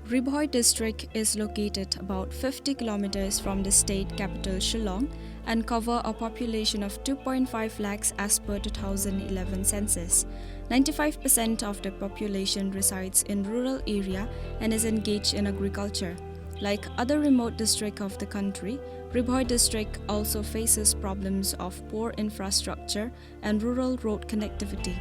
Bhoi district is located about 50 kilometers from the state capital Shillong and cover a population of 2.5 lakhs as per 2011 census. 95% of the population resides in rural area and is engaged in agriculture. Like other remote districts of the country, Bhoi district also faces problems of poor infrastructure and rural road connectivity.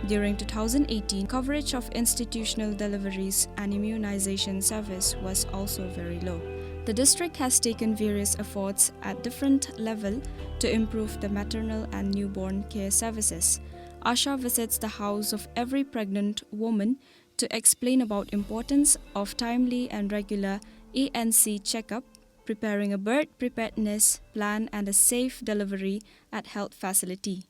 During 2018, coverage of institutional deliveries and immunization service was also very low. The district has taken various efforts at different levels to improve the maternal and newborn care services. Asha visits the house of every pregnant woman to explain about importance of timely and regular ANC checkup, preparing a birth preparedness plan and a safe delivery at health facility.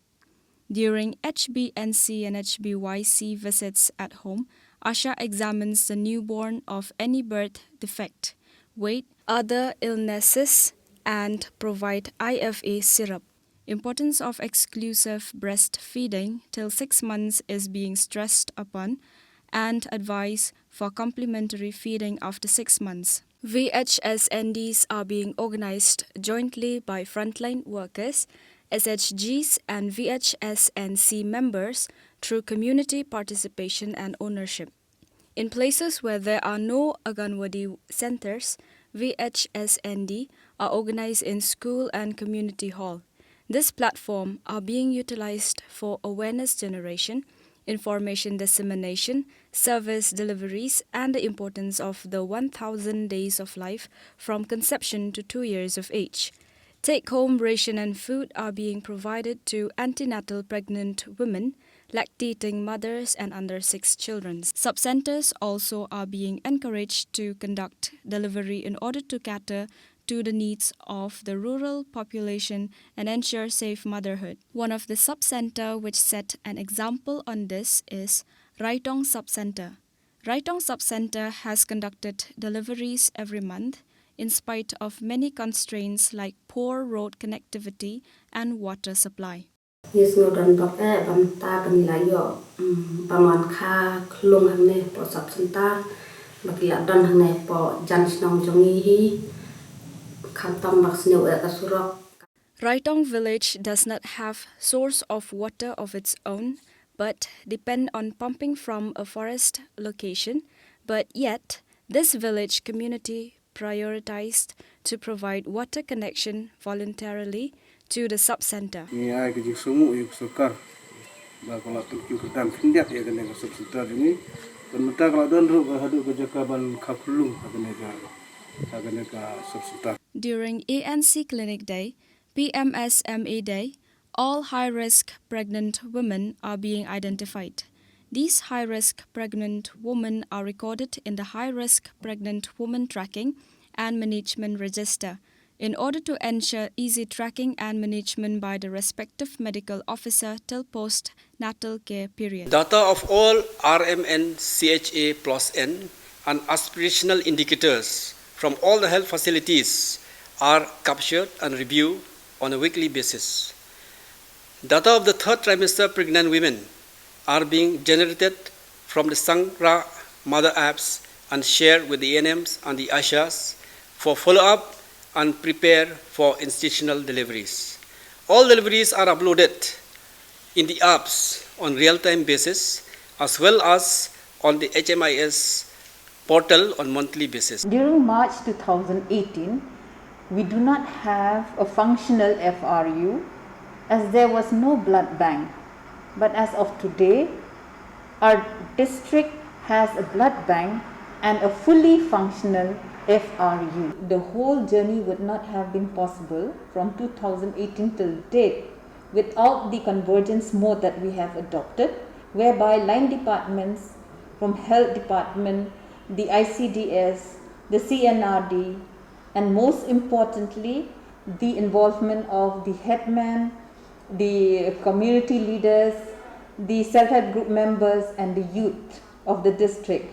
During HBNC and HBYC visits at home, Asha examines the newborn of any birth defect, weight, other illnesses, and provide IFA syrup. Importance of exclusive breastfeeding till 6 months is being stressed upon, and advice for complementary feeding after 6 months. VHSNDs are being organized jointly by frontline workers, SHGs and VHSNC members through community participation and ownership. In places where there are no Anganwadi centers, VHSND are organized in school and community hall. This platform are being utilized for awareness generation, information dissemination, service deliveries, and the importance of the 1,000 days of life from conception to 2 years of age. Take-home ration and food are being provided to antenatal pregnant women, lactating mothers, and under 6 children. Sub-centers also are being encouraged to conduct delivery in order to cater to the needs of the rural population and ensure safe motherhood. One of the sub-center which set an example on this is Raitong Sub-Center. Raitong Sub-Center has conducted deliveries every month in spite of many constraints like poor road connectivity and water supply. Yes, no dan pakai banta penilayo paman kha klung hangne po Sub-Center bakila dan hangne po jansnong jongi khantam baksne wa kasurok. Raitong village does not have source of water of its own but depend on pumping from a forest location, but yet this village community prioritized to provide water connection voluntarily to the sub-center. During ANC Clinic Day, PMSMA Day, all high-risk pregnant women are being identified. These high-risk pregnant women are recorded in the High-Risk Pregnant Woman Tracking and Management Register in order to ensure easy tracking and management by the respective medical officer till post-natal care period. Data of all RMN, CHA plus N and aspirational indicators from all the health facilities are captured and reviewed on a weekly basis. Data of the 3rd trimester pregnant women are being generated from the Sangra mother apps and shared with the ANMs and the ASHAs for follow-up and prepare for institutional deliveries. All deliveries are uploaded in the apps on real-time basis as well as on the HMIS portal on monthly basis. During March 2018, we do not have a functional FRU as there was no blood bank. But as of today, our district has a blood bank and a fully functional FRU. The whole journey would not have been possible from 2018 till date without the convergence mode that we have adopted, whereby line departments from health department, the ICDS, the CNRD, and most importantly, the involvement of the headman, the community leaders, the self-help group members, and the youth of the district.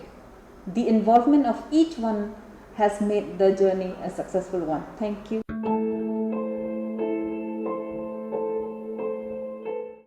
The involvement of each one has made the journey a successful one. Thank you.